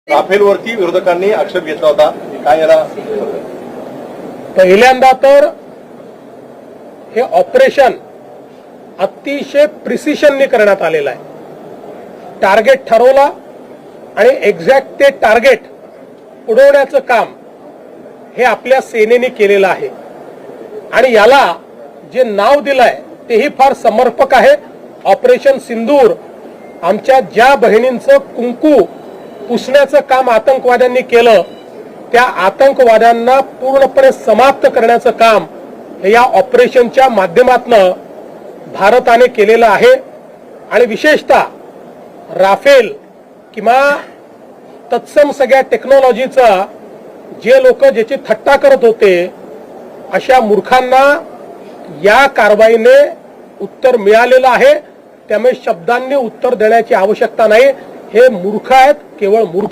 राफेलवरती विरोधकांनी आक्षेप घेतला होता, काय याला? पहिल्यांदा तर हे ऑपरेशन अतिशय प्रिसिशनने करण्यात आलेलं आहे. टार्गेट ठरवला आणि एक्झॅक्ट ते टार्गेट उडवण्याचं काम हे आपल्या सेनेने केलेलं आहे. आणि याला जे नाव दिलंय तेही फार समर्पक आहे. ऑपरेशन सिंदूर. आमच्या ज्या बहिणींचं कुंकू पुसण्याचं काम आतंकवाद्यांनी केलं, त्या आतंकवाद्यांना पूर्णपणे समाप्त करण्याचं काम हे या ऑपरेशनच्या माध्यमातून भारताने केलेलं आहे. आणि विशेषतः राफेल किंवा तत्सम सगळ्या टेक्नॉलॉजीचा जे लोक ज्याची थट्टा करत होते, अशा मूर्खांना या कारवाईने उत्तर मिळालेलं आहे. त्यामुळे शब्दांनी उत्तर देण्याची आवश्यकता नाही. हे मूर्ख आहेत, केवळ मूर्ख.